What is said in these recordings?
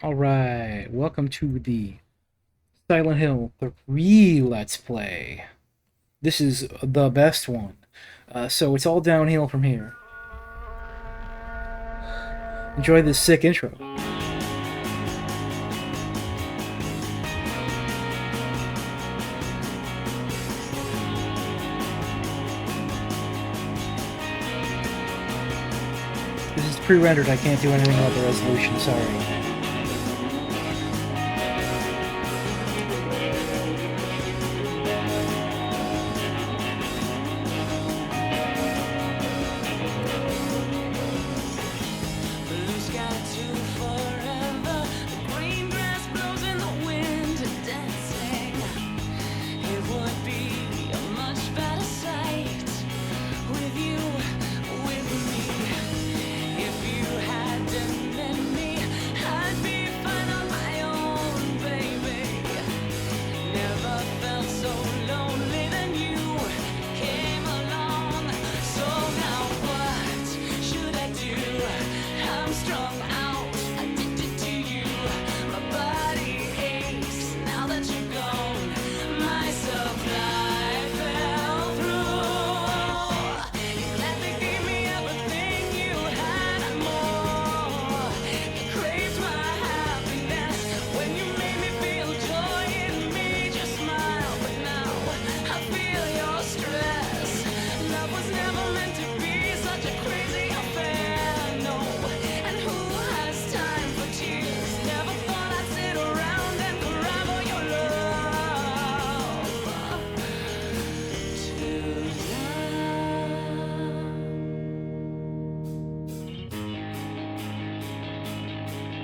Alright, welcome to the Silent Hill 3 Let's Play. This is the best one. So it's all downhill from here. Enjoy this sick intro. This is pre-rendered, I can't do anything about the resolution, sorry.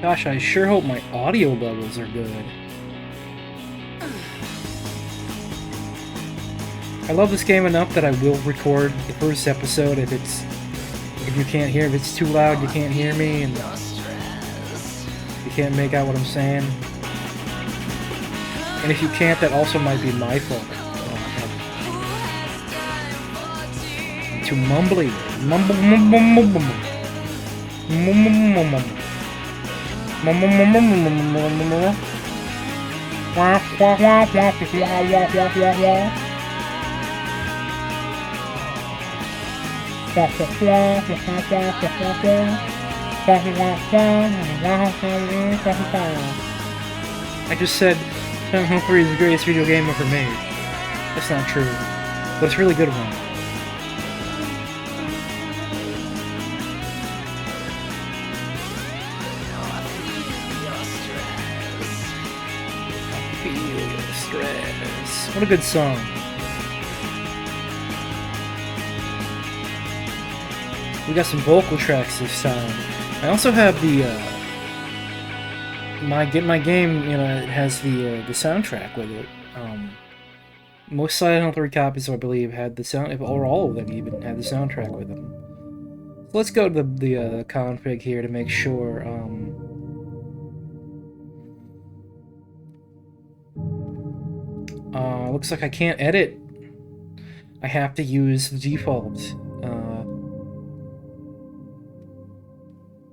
Gosh, I sure hope my audio levels are good. I love this game enough that I will record the first episode if you can't hear, if it's too loud, you can't hear me, and you can't make out what I'm saying. And if you can't, that also might be my fault. I'm too mumbly. Mumble. I just said Silent Hill 3 is the greatest video game ever made. That's not true, but it's a really good one. What a good song. We got some vocal tracks this time. I also have the my game, you know, it has the soundtrack with it. Most Silent Hill 3 copies, I believe, had the sound, or all of them even had the soundtrack with them. So let's go to the config here to make sure. Looks like I can't edit. I have to use the default.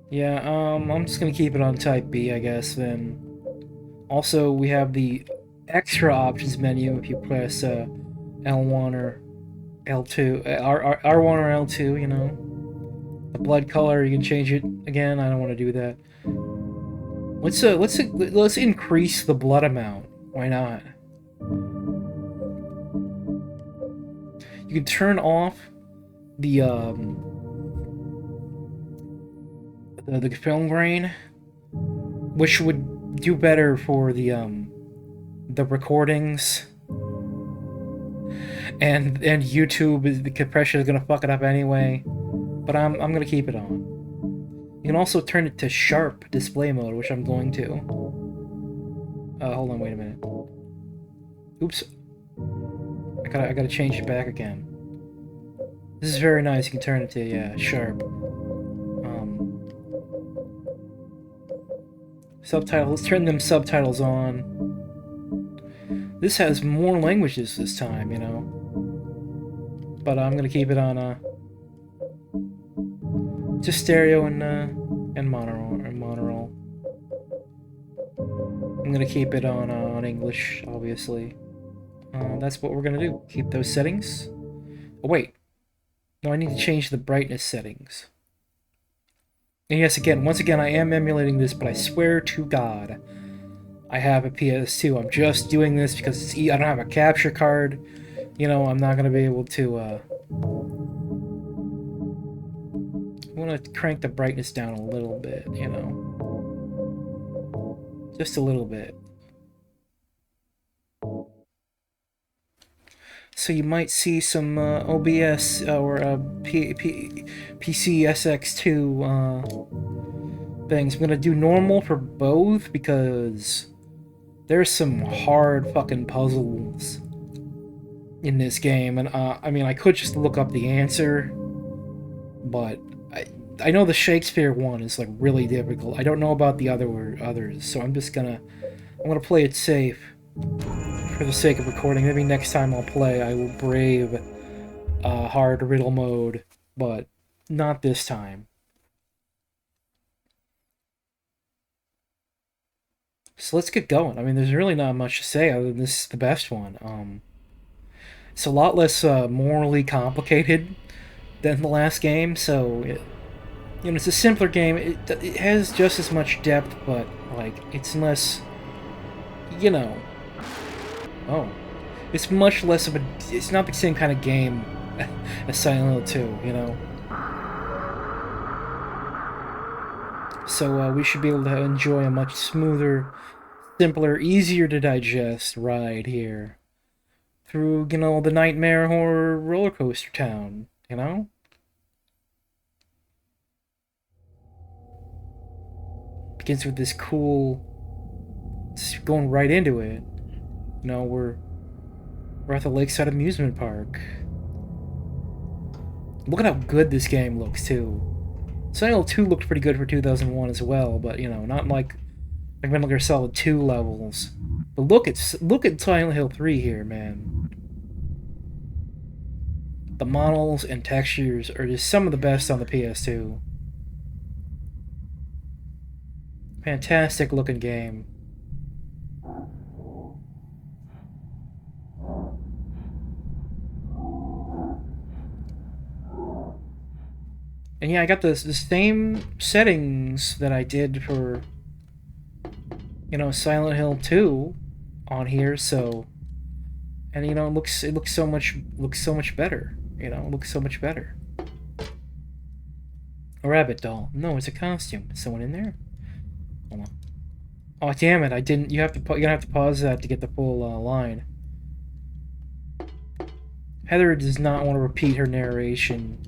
Yeah, I'm just gonna keep it on Type B, I guess, then. Also, we have the extra options menu if you press L1 or L2, R1 or L2, you know. The blood color, you can change it again. I don't want to do that. Let's increase the blood amount. Why not? You can turn off the film grain, which would do better for the recordings. And YouTube, the compression is gonna fuck it up anyway. But I'm gonna keep it on. You can also turn it to sharp display mode, which I'm going to. Hold on, wait a minute. Oops. I gotta change it back again. This is very nice. You can turn it to, yeah, sharp. Subtitles. Let's turn them subtitles on. This has more languages this time, you know. But I'm gonna keep it on just stereo and monorail. I'm gonna keep it on English, obviously. That's what we're gonna do. Keep those settings. Oh, wait. No, I need to change the brightness settings. And yes, once again, I am emulating this, but I swear to God, I have a PS2. I'm just doing this because I don't have a capture card. You know, I'm not gonna be able to, I want to crank the brightness down a little bit, you know. Just a little bit. So you might see some OBS or PCSX2 things. I'm gonna do normal for both because there's some hard fucking puzzles in this game, and I mean, I could just look up the answer, but I know the Shakespeare one is like really difficult. I don't know about the others, so I'm gonna play it safe for the sake of recording. Maybe next time I'll play, I will brave hard riddle mode, but not this time. So let's get going. I mean, there's really not much to say other than this is the best one. It's a lot less morally complicated than the last game, so you know, it's a simpler game. It has just as much depth, but like it's less, you know. Oh, it's much less of a. It's not the same kind of game as Silent Hill 2, you know. So we should be able to enjoy a much smoother, simpler, easier to digest ride here through, you know, the nightmare horror roller coaster town, you know. Begins with this cool, just going right into it. You know, we're at the Lakeside Amusement Park. Look at how good this game looks too. Silent Hill 2 looked pretty good for 2001 as well, but you know, not like Metal Gear Solid 2 levels. But look at Silent Hill 3 here, man. The models and textures are just some of the best on the PS2. Fantastic looking game. And yeah, I got the same settings that I did for, you know, Silent Hill 2 on here, so, and you know, it looks so much better. You know, it looks so much better. A rabbit doll. No, it's a costume. Is someone in there? Hold on. Oh damn it! I didn't. You're gonna have to pause that to get the full line. Heather does not want to repeat her narration.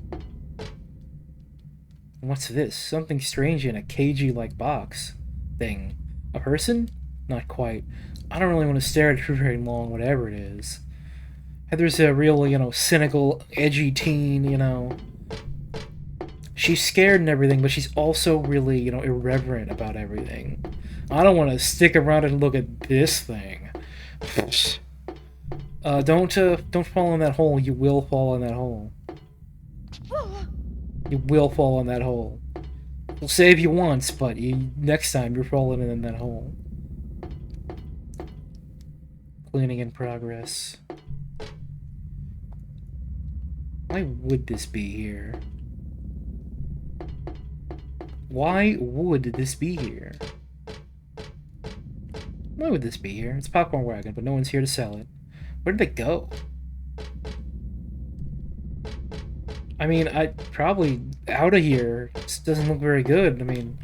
What's this? Something strange in a cagey-like box thing. A person? Not quite. I don't really want to stare at it for very long, whatever it is. Heather's a real, you know, cynical, edgy teen, you know. She's scared and everything, but she's also really, you know, irreverent about everything. I don't want to stick around and look at this thing. Don't fall in that hole. You will fall in that hole. You will fall in that hole. We'll save you once, but next time you're falling in that hole. Cleaning in progress. Why would this be here? Why would this be here? Why would this be here? It's a popcorn wagon, but no one's here to sell it. Where did they go? I mean, I probably out of here. This doesn't look very good. I mean,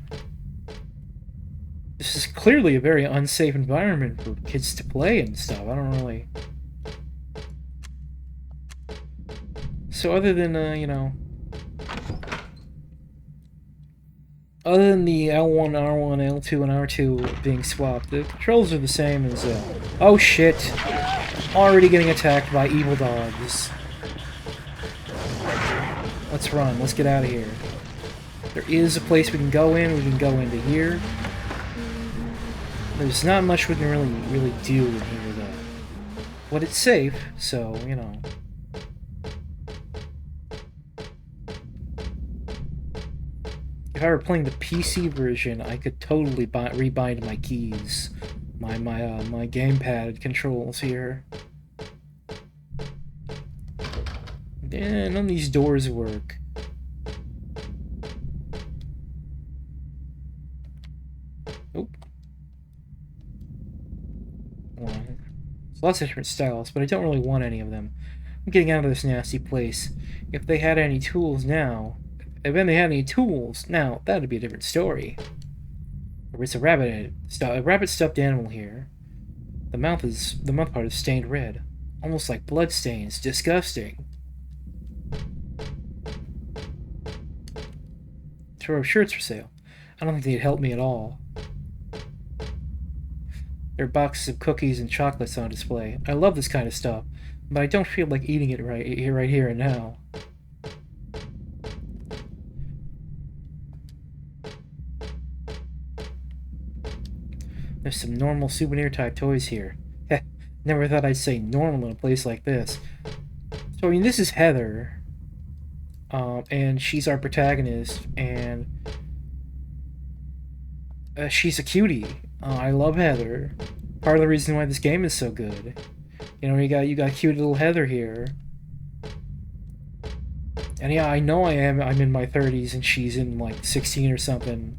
this is clearly a very unsafe environment for kids to play and stuff. I don't really. So other than you know, other than the L1, R1, L2, and R2 being swapped, the controls are the same as oh shit! Already getting attacked by evil dogs. Let's run. Let's get out of here. There is a place we can go in. We can go into here. There's not much we can really do in here, though. But it's safe, so, you know. If I were playing the PC version, I could totally rebind my keys my gamepad controls here. Yeah, none of these doors work. Nope. There's lots of different styles, but I don't really want any of them. I'm getting out of this nasty place. If they had any tools now, if they had any tools now, that'd be a different story. Or it's a rabbit stuffed animal here. The mouth part is stained red, almost like blood stains. Disgusting. There are shirts for sale. I don't think they'd help me at all. There are boxes of cookies and chocolates on display. I love this kind of stuff, but I don't feel like eating it right here and now. There's some normal souvenir-type toys here. Heh, never thought I'd say normal in a place like this. So, I mean, this is Heather. And she's our protagonist, and she's a cutie. I love Heather. Part of the reason why this game is so good. You know, you got cute little Heather here. And yeah, I know I'm in my 30s and she's in like 16 or something.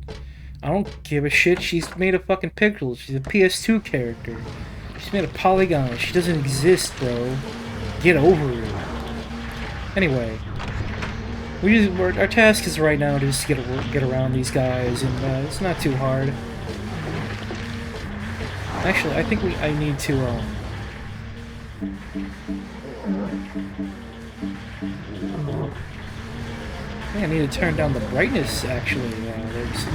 I don't give a shit. She's made a fucking pixel. She's a PS2 character. She's made a polygon. She doesn't exist, bro. Get over it. Anyway, our task is right now to just get around these guys, and it's not too hard. Actually, I think I need to I need to turn down the brightness. Actually, it's a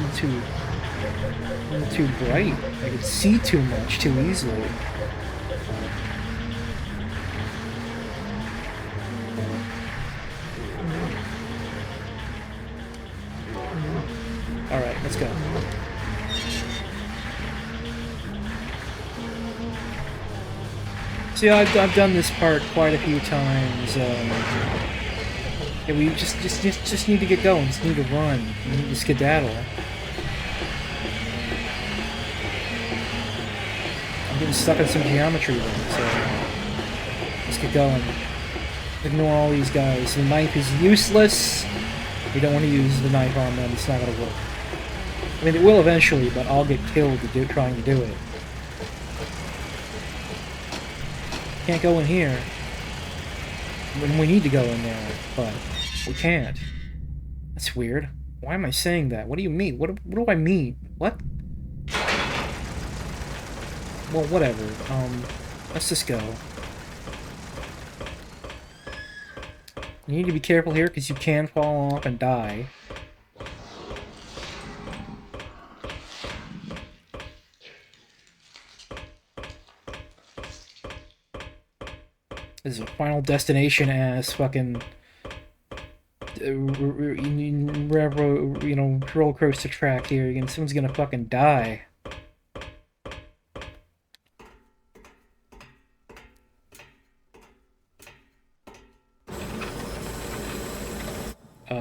little too bright. I can see too much too easily. Alright, let's go. See, I've done this part quite a few times. Yeah, we just need to get going. Just need to run. We need to skedaddle. I'm getting stuck in some geometry though, so let's get going. Ignore all these guys. The knife is useless. We don't want to use the knife on them. It's not gonna work. I mean, it will eventually, but I'll get killed trying to do it. Can't go in here. When we need to go in there, but we can't. That's weird. Why am I saying that? What do you mean? What do I mean? What? Well, whatever. Let's just go. You need to be careful here because you can fall off and die. This is a Final Destination ass fucking roller coaster track here. Again, someone's gonna fucking die.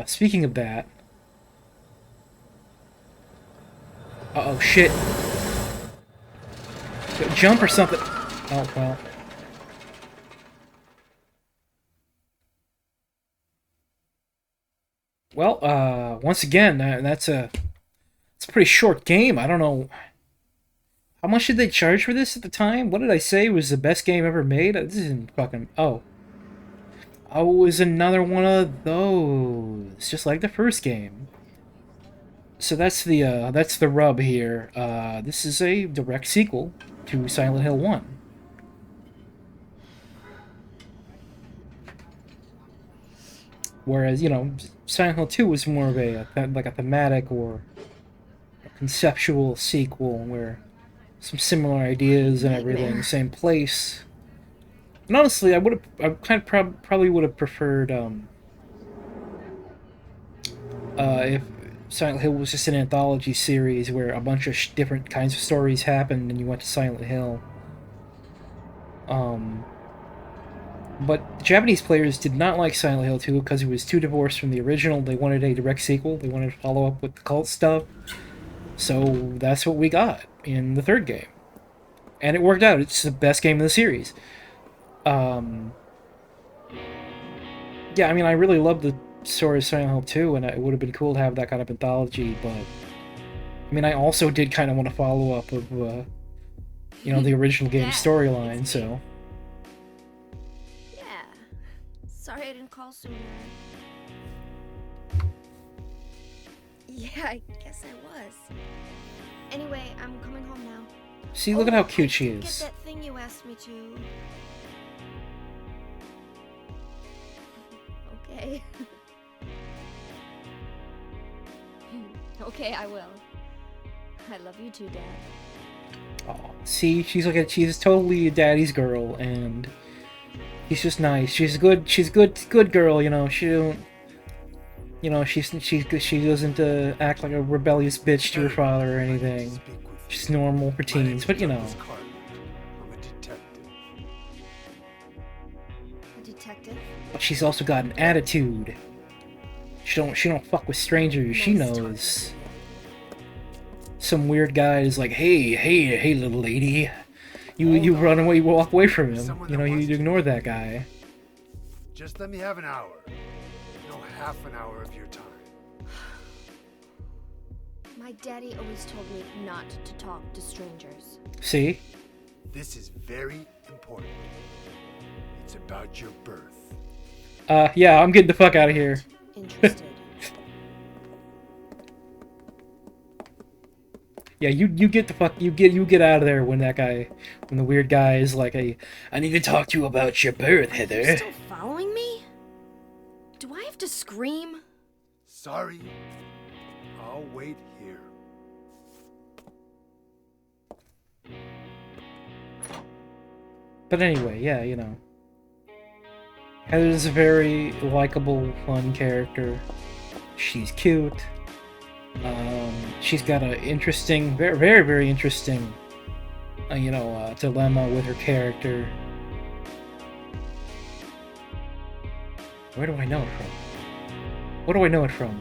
Speaking of that, uh-oh, shit. Jump or something. Oh well. Well, once again, it's a pretty short game. I don't know. How much did they charge for this at the time? What did I say was the best game ever made? This isn't fucking... Oh. Oh, it was another one of those. Just like the first game. So that's the rub here. This is a direct sequel to Silent Hill 1. Whereas, you know, Silent Hill 2 was more of like a thematic or a conceptual sequel where some similar ideas and everything, same place. And honestly, I probably would have preferred if Silent Hill was just an anthology series where a bunch of different kinds of stories happened and you went to Silent Hill. But the Japanese players did not like Silent Hill 2 because it was too divorced from the original. They wanted a direct sequel. They wanted to follow up with the cult stuff. So that's what we got in the third game. And it worked out. It's the best game in the series. Yeah, I mean, I really love the story of Silent Hill 2, and it would have been cool to have that kind of anthology, but... I mean, I also did kind of want a follow-up of, you know, the original game storyline, so... Yeah. Sorry I didn't call sooner. Yeah, I guess I was. Anyway, I'm coming home now. See, look at how cute she is. Get that thing you asked me to. Okay. Okay, I will. I love you too, Dad. Oh, see, she's totally a daddy's girl, and he's just nice. She's good girl, you know. She don't, you know, she doesn't act like a rebellious bitch to her father or anything. She's normal for teens, but you know. I'm a detective. A detective? But she's also got an attitude. She don't fuck with strangers. She knows. Some weird guy is like, hey, little lady, you run away, you walk away from him. You know, you ignore that guy. Just let me have an hour. No, half an hour of your time. My daddy always told me not to talk to strangers. See? This is very important. It's about your birth. Yeah, I'm getting the fuck out of here. Interested. Yeah, you get the fuck, you get out of there when the weird guy is like, I need to talk to you about your birth, Heather. Are you still following me? Do I have to scream? Sorry. I'll wait here. But anyway, yeah, you know. Heather's a very likable, fun character. She's cute. She's got an interesting, very, very, very interesting, you know, dilemma with her character. Where do I know it from? What do I know it from?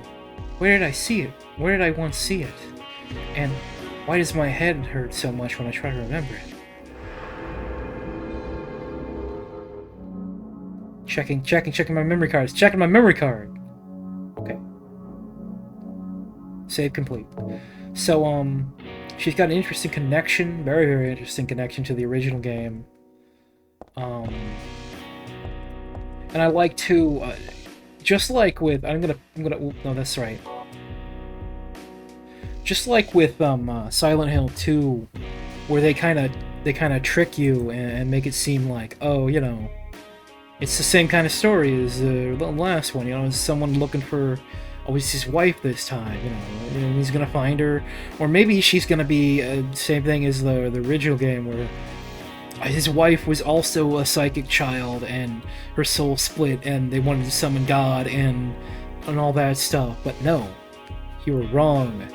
Where did I see it? Where did I once see it? And why does my head hurt so much when I try to remember it? Checking my memory cards. Checking my memory card. Okay. Save complete. So, she's got an interesting connection, very, very interesting connection to the original game. And I like to, just like with, no, that's right. Just like with, Silent Hill 2, where they kind of trick you and make it seem like, oh, you know, it's the same kind of story as the last one, you know, it's someone looking for, oh, it's his wife this time, you know, and he's gonna find her, or maybe she's gonna be same thing as the original game, where his wife was also a psychic child, and her soul split, and they wanted to summon God, and all that stuff, but no, you were wrong.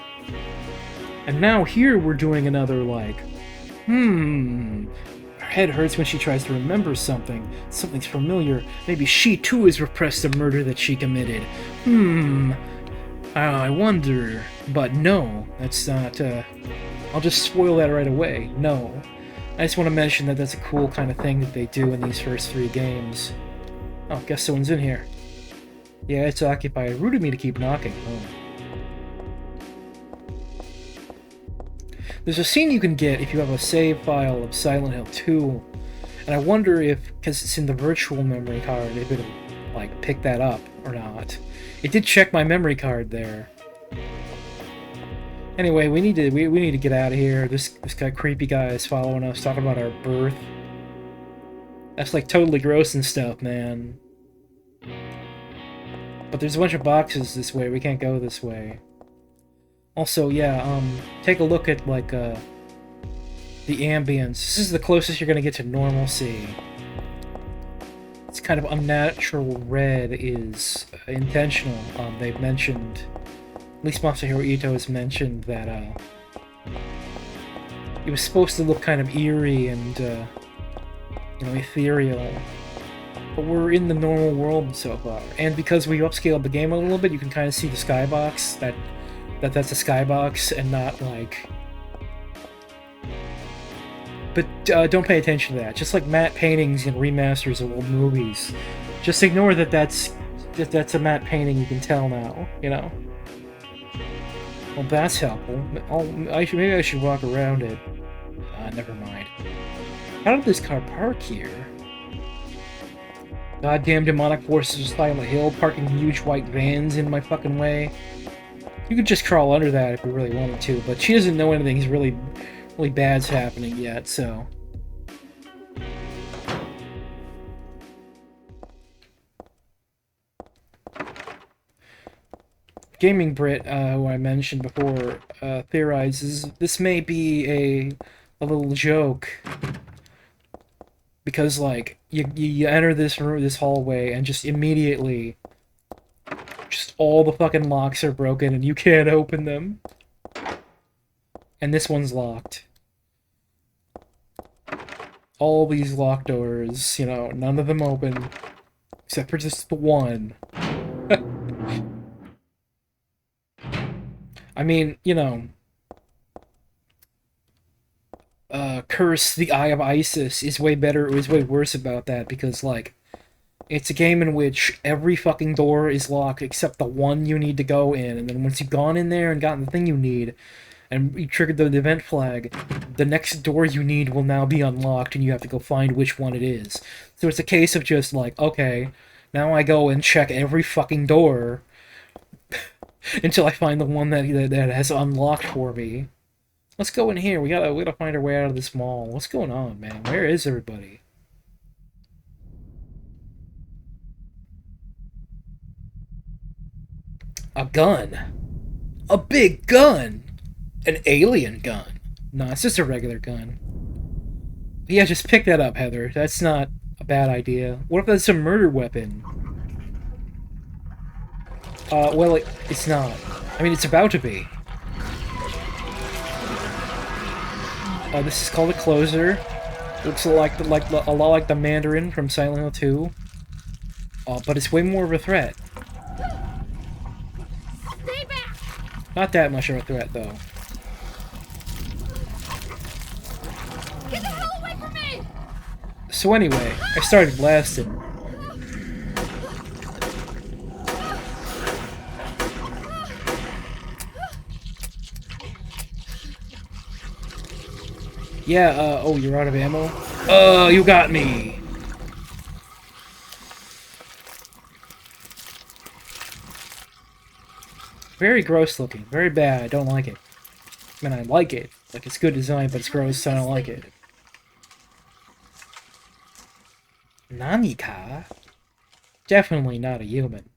And now here we're doing another, like, her head hurts when she tries to remember something. Something's familiar. Maybe she too has repressed a murder that she committed. I wonder. But no, that's not, I'll just spoil that right away. No. I just want to mention that that's a cool kind of thing that they do in these first 3 games. Oh, guess someone's in here. Yeah, it's occupied. Rude of me to keep knocking. Oh. There's a scene you can get if you have a save file of Silent Hill 2, and I wonder if, because it's in the virtual memory card, if it'll, like, pick that up or not. It did check my memory card there. Anyway, we need to get out of here. This guy, creepy guy, is following us, talking about our birth. That's like totally gross and stuff, man. But there's a bunch of boxes this way. We can't go this way. Also, yeah, take a look at, like, the ambience. This is the closest you're gonna get to normalcy. It's kind of unnatural red is intentional. They've mentioned, at least Masahiro Ito has mentioned that, it was supposed to look kind of eerie and, you know, ethereal. But we're in the normal world so far. And because we upscaled the game a little bit, you can kind of see the skybox, that's a skybox and not, like, but don't pay attention to that. Just like matte paintings and remasters of old movies. Just ignore that that's a matte painting, you can tell now, you know? Well, that's helpful. Maybe I should walk around it. Never mind. How did this car park here? Goddamn demonic forces fly on the hill, parking huge white vans in my fucking way. You could just crawl under that if you really wanted to, but she doesn't know anything's really bad's happening yet, so... Gaming Brit, who I mentioned before, theorizes this may be a little joke. Because, like, you enter this room, this hallway, and just immediately, just all the fucking locks are broken and you can't open them. And this one's locked. All these locked doors, you know, none of them open. Except for just the one. I mean, you know... Curse the Eye of Isis is way worse about that, because, like, it's a game in which every fucking door is locked except the one you need to go in, and then once you've gone in there and gotten the thing you need, and you triggered the event flag, the next door you need will now be unlocked, and you have to go find which one it is. So it's a case of just, like, okay, now I go and check every fucking door until I find the one that has unlocked for me. Let's go in here. We gotta find our way out of this mall. What's going on, man? Where is everybody? A gun. A big gun. An alien gun. No, it's just a regular gun. Yeah, just pick that up, Heather. That's not a bad idea. What if that's a murder weapon? Well, it's not. I mean, it's about to be. This is called a closer. Looks a lot like the Mandarin from Silent Hill 2. But it's way more of a threat. Stay back! Not that much of a threat, though. Get the hell away from me! So anyway, I started blasting. Yeah, oh, you're out of ammo? You got me! Very gross looking. Very bad. I don't like it. I mean, I like it. Like, it's good design, but it's gross, so I don't like it. Nanika? Definitely not a human.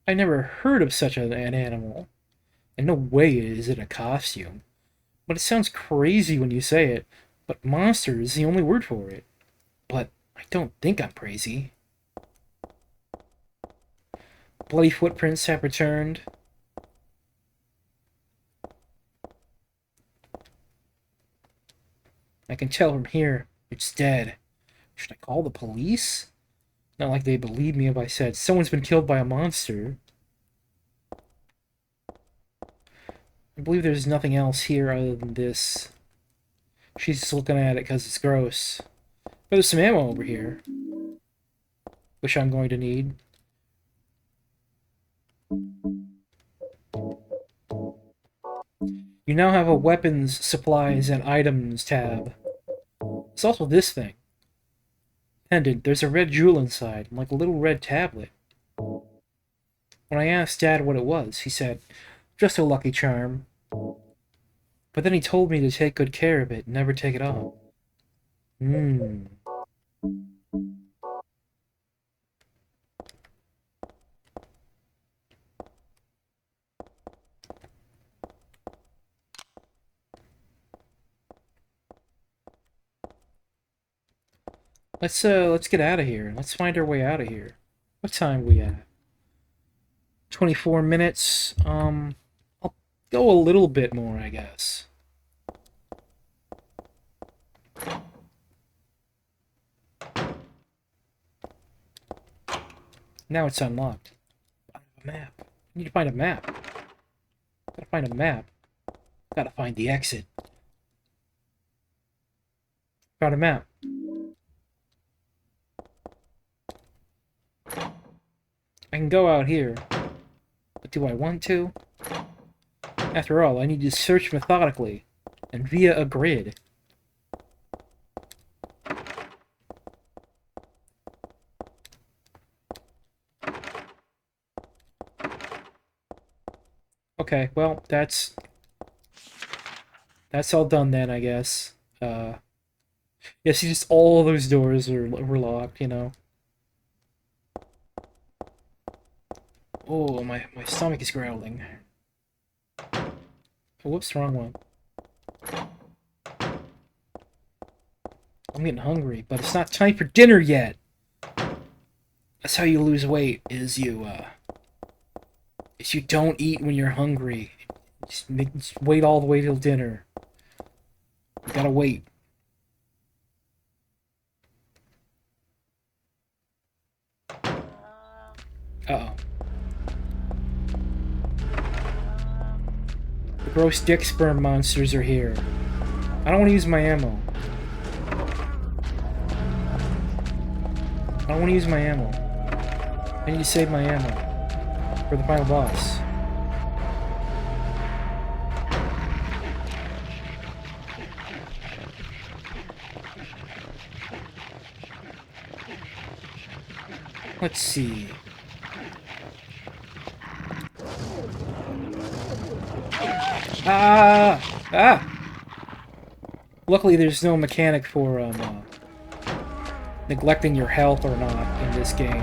I never heard of such an animal. And no way is it a costume. But it sounds crazy when you say it. But monster is the only word for it. But I don't think I'm crazy. Bloody footprints have returned. I can tell from here it's dead. Should I call the police? Not like they believe me if I said someone's been killed by a monster. I believe there's nothing else here other than this. She's just looking at it because it's gross. But there's some ammo over here, which I'm going to need. You now have a weapons, supplies, and items tab. There's also this thing. Pendant. There's a red jewel inside, like a little red tablet. When I asked Dad what it was, he said, just a lucky charm. But then he told me to take good care of it and never take it off. Let's get out of here. Let's find our way out of here. What time are we at? 24 minutes. I'll go a little bit more, I guess. Now it's unlocked. I have a map. I need to find a map. Gotta find a map. Gotta find the exit. Found a map. I can go out here. But do I want to? After all, I need to search methodically and via a grid. Okay, well, that's all done then, I guess. Yeah, see, just all those doors were locked, you know. Oh, my stomach is growling. Oh, whoops, wrong one. I'm getting hungry, but it's not time for dinner yet. That's how you lose weight, is you don't eat when you're hungry. Just wait all the way till dinner. You gotta wait. Uh-oh. The gross dick sperm monsters are here. I don't want to use my ammo. I don't want to use my ammo. I need to save my ammo for the final boss. Let's see. Ah! Ah! Luckily, there's no mechanic for neglecting your health or not in this game.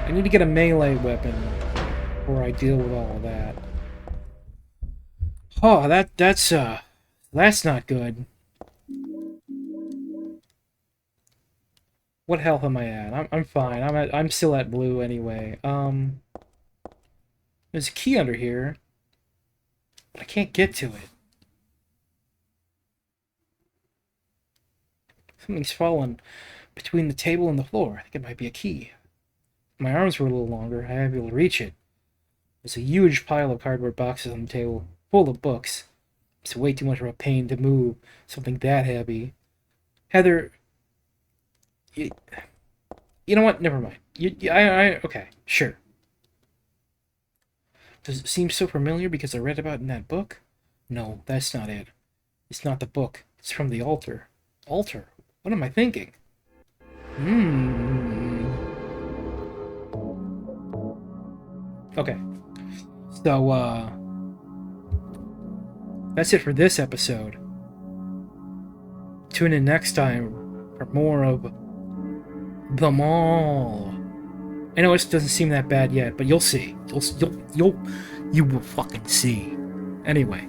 I need to get a melee weapon before I deal with all of that. Oh, that's not good. What health am I at? I'm fine. I'm still at blue anyway. There's a key under here, but I can't get to it. Something's fallen between the table and the floor. I think it might be a key. If my arms were a little longer, I'd be able to reach it. There's a huge pile of cardboard boxes on the table, full of books. It's way too much of a pain to move something that heavy. Heather, you know what? Never mind. Okay, sure. Does it seem so familiar because I read about it in that book? No, that's not it. It's not the book. It's from the altar. Altar? What am I thinking? Okay. So, that's it for this episode. Tune in next time for more of The Mall. I know it doesn't seem that bad yet, but you'll see. You will fucking see. Anyway.